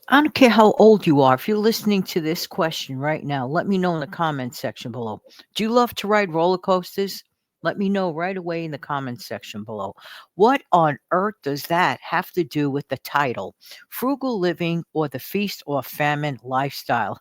I don't care how old you are. If you're listening to this question right now, let me know in the comments section below. Do you love to ride roller coasters? Let me know right away in the comments section below. What on earth does that have to do with the title, Frugal Living or the Feast or Famine Lifestyle?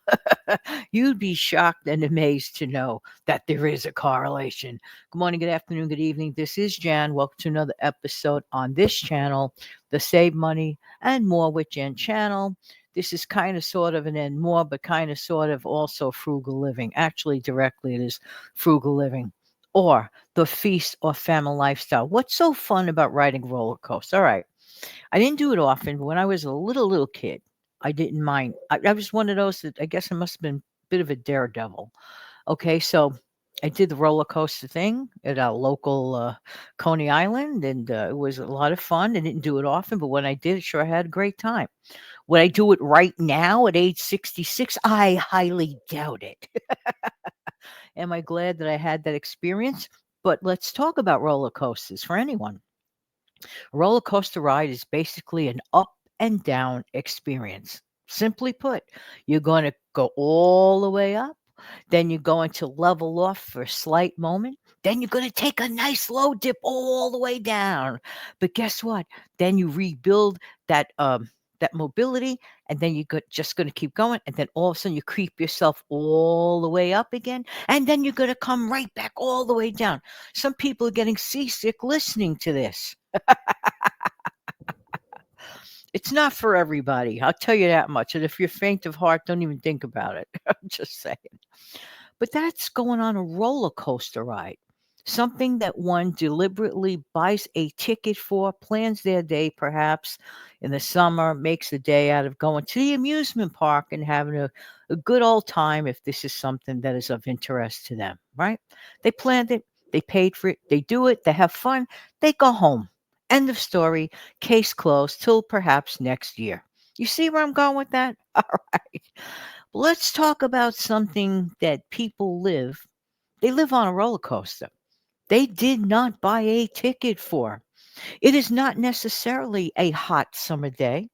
You'd be shocked and amazed to know that there is a correlation. Good morning, good afternoon, good evening. This is Jan. Welcome to another episode on this channel, the Save Money and More with Jan channel. This is kind of sort of an and more, but kind of sort of also frugal living. Actually, directly, it is frugal living or the feast or famine lifestyle. What's so fun about riding a roller coaster? All right. I didn't do it often, but when I was a little kid, I didn't mind. I was one of those that I guess I must have been a bit of a daredevil. Okay, so I did the roller coaster thing at our local Coney Island, and it was a lot of fun. I didn't do it often, but when I did, sure I had a great time. Would I do it right now at age 66? I highly doubt it. Am I glad that I had that experience? But let's talk about roller coasters for anyone. A roller coaster ride is basically an up and down experience. Simply put, you're going to go all the way up, then you're going to level off for a slight moment, then you're going to take a nice low dip all the way down. But guess what? Then you rebuild that mobility, and then just going to keep going, and then all of a sudden you creep yourself all the way up again, and then you're going to come right back all the way down. Some people are getting seasick listening to this. It's not for everybody. I'll tell you that much. And if you're faint of heart, don't even think about it. I'm just saying. But that's going on a roller coaster ride. Something that one deliberately buys a ticket for, plans their day perhaps in the summer, makes a day out of going to the amusement park and having a good old time if this is something that is of interest to them, right? They planned it, they paid for it, they do it, they have fun, they go home. End of story. Case closed till perhaps next year. You see where I'm going with that? All right. Let's talk about something that people live. They live on a roller coaster. They did not buy a ticket for. It is not necessarily a hot summer day.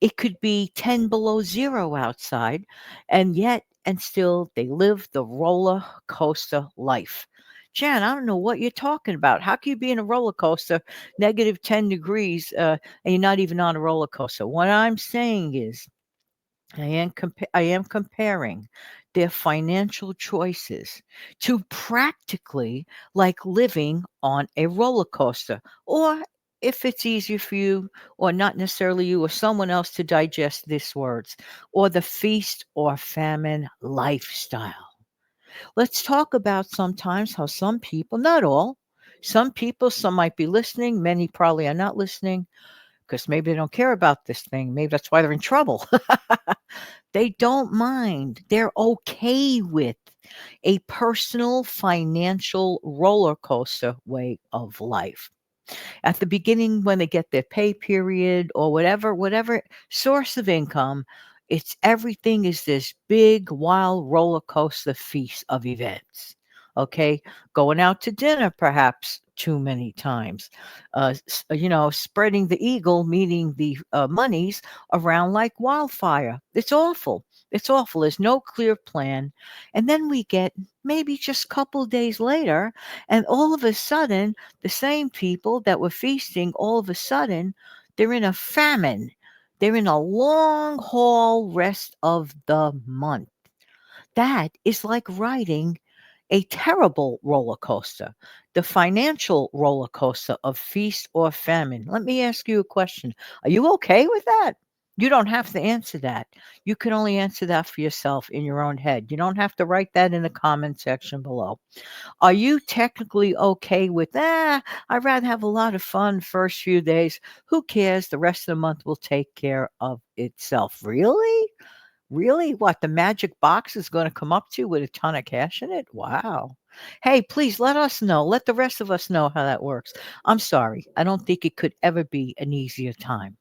It could be 10 below zero outside, and yet and still they live the roller coaster life. Jan, I don't know what you're talking about. How can you be in a roller coaster, negative 10 degrees, and you're not even on a roller coaster? What I'm saying is, I am comparing their financial choices to practically like living on a roller coaster, or if it's easier for you, or not necessarily you or someone else to digest these words, or the feast or famine lifestyle. Let's talk about sometimes how some people, not all, some people, some might be listening, many probably are not listening because maybe they don't care about this thing. Maybe that's why they're in trouble. They don't mind. They're okay with a personal financial roller coaster way of life. At the beginning, when they get their pay period or whatever source of income, it's everything is this big wild roller coaster feast of events. Okay, going out to dinner perhaps too many times, spreading the eagle, meaning the monies around like wildfire. It's awful. It's awful. There's no clear plan, and then we get maybe just a couple days later, and all of a sudden the same people that were feasting, all of a sudden, they're in a famine. They're in a long haul rest of the month. That is like riding a terrible roller coaster, the financial roller coaster of feast or famine. Let me ask you a question. Are you okay with that? You don't have to answer that. You can only answer that for yourself in your own head. You don't have to write that in the comment section below. Are you technically okay with that? I'd rather have a lot of fun first few days. Who cares? The rest of the month will take care of itself. Really? Really? What, the magic box is going to come up to you with a ton of cash in it? Wow. Hey, please let us know. Let the rest of us know how that works. I'm sorry. I don't think it could ever be an easier time.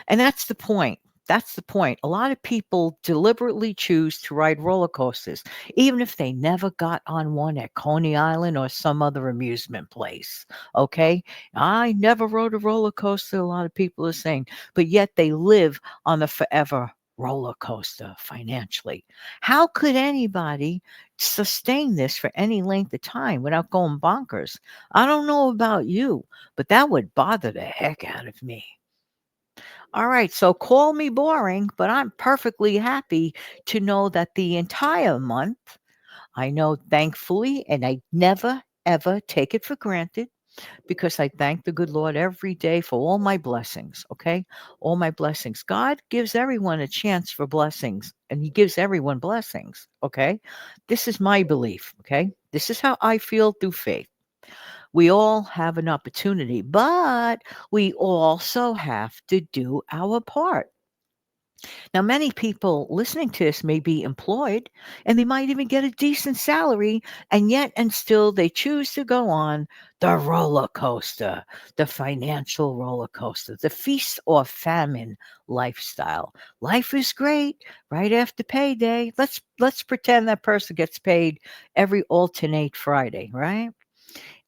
And that's the point. That's the point. A lot of people deliberately choose to ride roller coasters, even if they never got on one at Coney Island or some other amusement place. Okay. I never rode a roller coaster, a lot of people are saying, but yet they live on the forever roller coaster financially. How could anybody sustain this for any length of time without going bonkers? I don't know about you, but that would bother the heck out of me. All right, so call me boring, but I'm perfectly happy to know that the entire month, I know thankfully, and I never ever take it for granted because I thank the good Lord every day for all my blessings, okay? All my blessings. God gives everyone a chance for blessings, and He gives everyone blessings, okay? This is my belief, okay? This is how I feel through faith. We all have an opportunity, but we also have to do our part. Now, many people listening to this may be employed and they might even get a decent salary, and yet and still they choose to go on the roller coaster, the financial roller coaster, the feast or famine lifestyle. Life is great right after payday. Let's pretend that person gets paid every alternate Friday, right?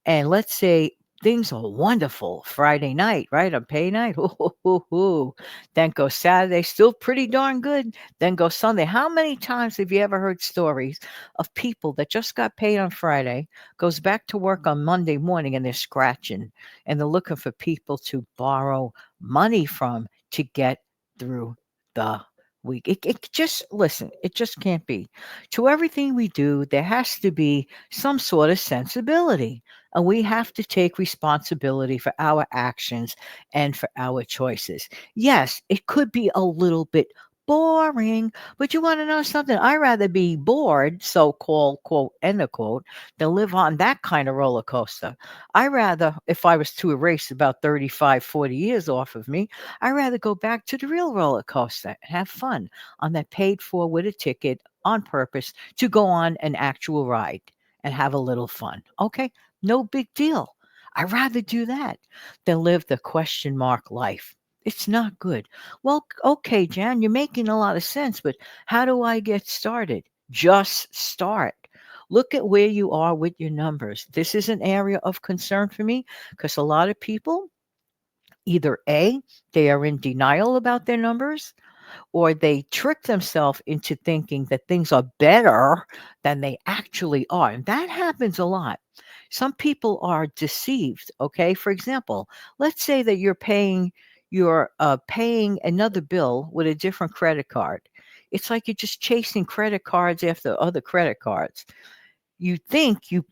And let's say things are wonderful Friday night, right? On pay night. Ooh, ooh, ooh, ooh. Then go Saturday, still pretty darn good. Then go Sunday. How many times have you ever heard stories of people that just got paid on Friday, goes back to work on Monday morning and they're scratching and they're looking for people to borrow money from to get through the week? It just, listen, it just can't be. To everything we do, there has to be some sort of sensibility, and we have to take responsibility for our actions and for our choices. Yes, it could be a little bit boring, but you want to know something? I'd rather be bored, so called, quote, end of quote, than live on that kind of roller coaster. I rather, if I was to erase about 35, 40 years off of me, I'd rather go back to the real roller coaster and have fun on that paid for with a ticket on purpose to go on an actual ride and have a little fun. Okay, no big deal. I'd rather do that than live the question mark life. It's not good. Well, okay, Jan, you're making a lot of sense, but how do I get started? Just start. Look at where you are with your numbers. This is an area of concern for me because a lot of people, either A, they are in denial about their numbers, or they trick themselves into thinking that things are better than they actually are. And that happens a lot. Some people are deceived. Okay. For example, let's say that you're paying another bill with a different credit card. It's like you're just chasing credit cards after other credit cards. You think you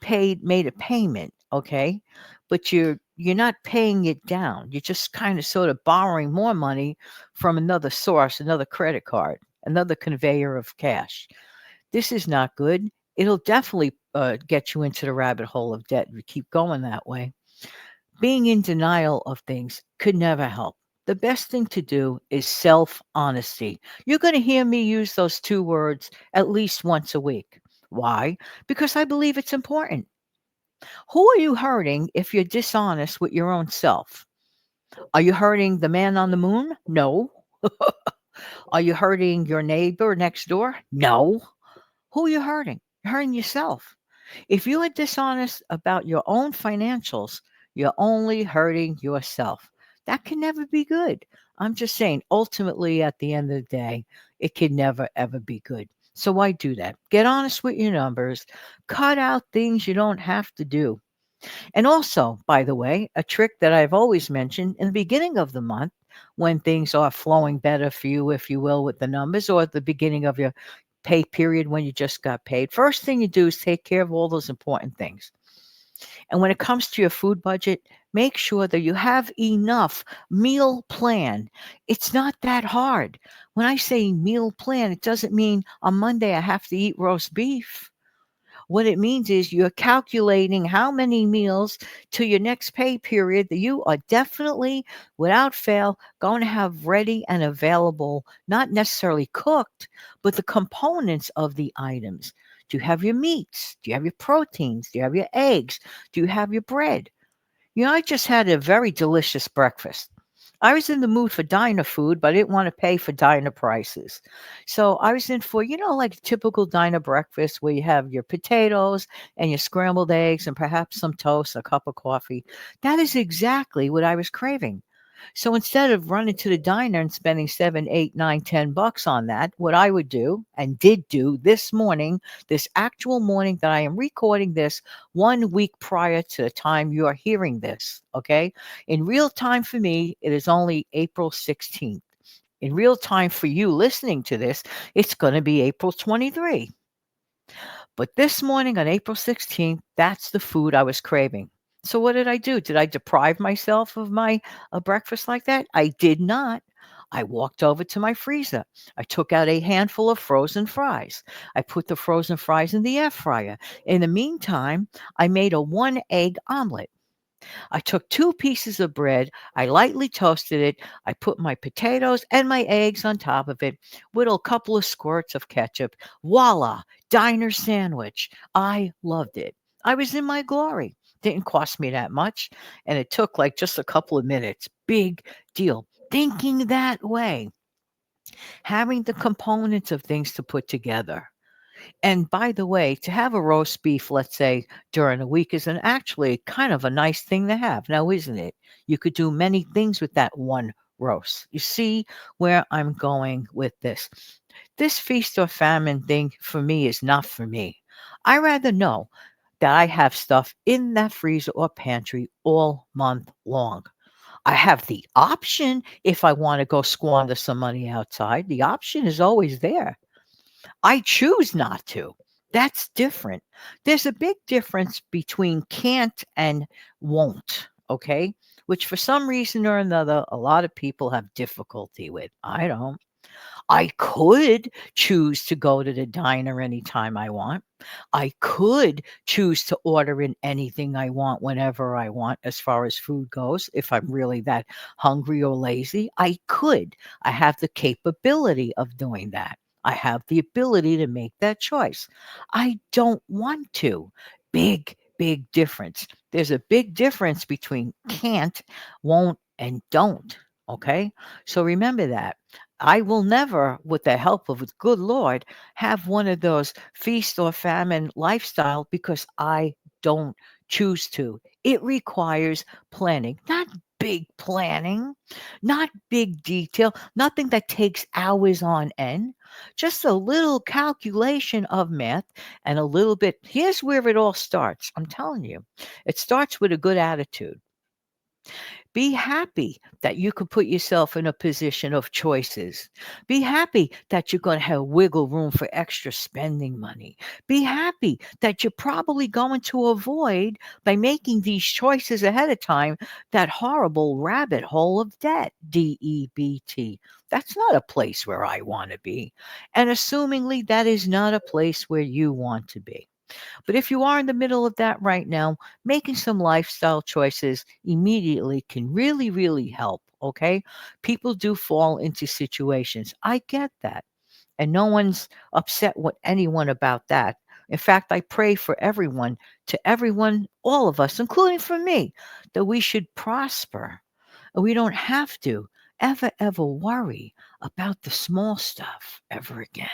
made a payment, okay, but you're not paying it down. You're just kind of sort of borrowing more money from another source, another credit card, another conveyor of cash. This is not good. It'll definitely get you into the rabbit hole of debt if you keep going that way. Being in denial of things could never help. The best thing to do is self honesty. You're going to hear me use those two words at least once a week. Why? Because I believe it's important. Who are you hurting if you're dishonest with your own self? Are you hurting the man on the moon? No. Are you hurting your neighbor next door? No. Who are you hurting? You're hurting yourself. If you are dishonest about your own financials, you're only hurting yourself. That can never be good. I'm just saying, ultimately, at the end of the day, it can never, ever be good. So why do that? Get honest with your numbers, cut out things you don't have to do. And also, by the way, a trick that I've always mentioned in the beginning of the month, when things are flowing better for you, if you will, with the numbers, or at the beginning of your pay period when you just got paid. First thing you do is take care of all those important things. And when it comes to your food budget, make sure that you have enough meal plan. It's not that hard. When I say meal plan, it doesn't mean on Monday I have to eat roast beef. What it means is you're calculating how many meals to your next pay period that you are definitely, without fail, going to have ready and available, not necessarily cooked, but the components of the items. Do you have your meats? Do you have your proteins? Do you have your eggs? Do you have your bread? I just had a very delicious breakfast. I was in the mood for diner food, but I didn't want to pay for diner prices. So I was in for, like a typical diner breakfast where you have your potatoes and your scrambled eggs and perhaps some toast, a cup of coffee. That is exactly what I was craving. So instead of running to the diner and spending 7, 8, 9, 10 bucks on that, what I would do and did do this morning, this actual morning that I am recording this 1 week prior to the time you are hearing this, okay? In real time for me, it is only April 16th. In real time for you listening to this, it's going to be April 23. But this morning on April 16th, that's the food I was craving. So what did I do? Did I deprive myself of my breakfast like that? I did not. I walked over to my freezer. I took out a handful of frozen fries. I put the frozen fries in the air fryer. In the meantime, I made a 1 egg omelet. I took 2 pieces of bread, I lightly toasted it, I put my potatoes and my eggs on top of it with a couple of squirts of ketchup. Voila, diner sandwich. I loved it. I was in my glory. Didn't cost me that much, and it took like just a couple of minutes. Big deal. Thinking that way, having the components of things to put together. And by the way, to have a roast beef, let's say during the week, is an actually kind of a nice thing to have now, isn't it? You could do many things with that one roast. You see where I'm going with this. This feast or famine thing for me is not for me. I rather know that I have stuff in that freezer or pantry all month long. I have the option if I want to go squander some money outside. The option is always there. I choose not to. That's different. There's a big difference between can't and won't, okay? Which for some reason or another, a lot of people have difficulty with. I don't. I could choose to go to the diner anytime I want. I could choose to order in anything I want whenever I want, as far as food goes. If I'm really that hungry or lazy, I could. I have the capability of doing that. I have the ability to make that choice. I don't want to. Big, big difference. There's a big difference between can't, won't, and don't. Okay. So remember that. I will never, with the help of the good Lord, have one of those feast or famine lifestyle because I don't choose to. It requires planning, not big planning, not big detail, nothing that takes hours on end, just a little calculation of math and a little bit. Here's where it all starts. I'm telling you, it starts with a good attitude. Be happy that you could put yourself in a position of choices. Be happy that you're going to have wiggle room for extra spending money. Be happy that you're probably going to avoid, by making these choices ahead of time, that horrible rabbit hole of debt, DEBT. That's not a place where I want to be. And assumingly, that is not a place where you want to be. But if you are in the middle of that right now, making some lifestyle choices immediately can really, really help. Okay. People do fall into situations. I get that. And no one's upset with anyone about that. In fact, I pray for everyone, to everyone, all of us, including for me, that we should prosper. And we don't have to ever, ever worry about the small stuff ever again.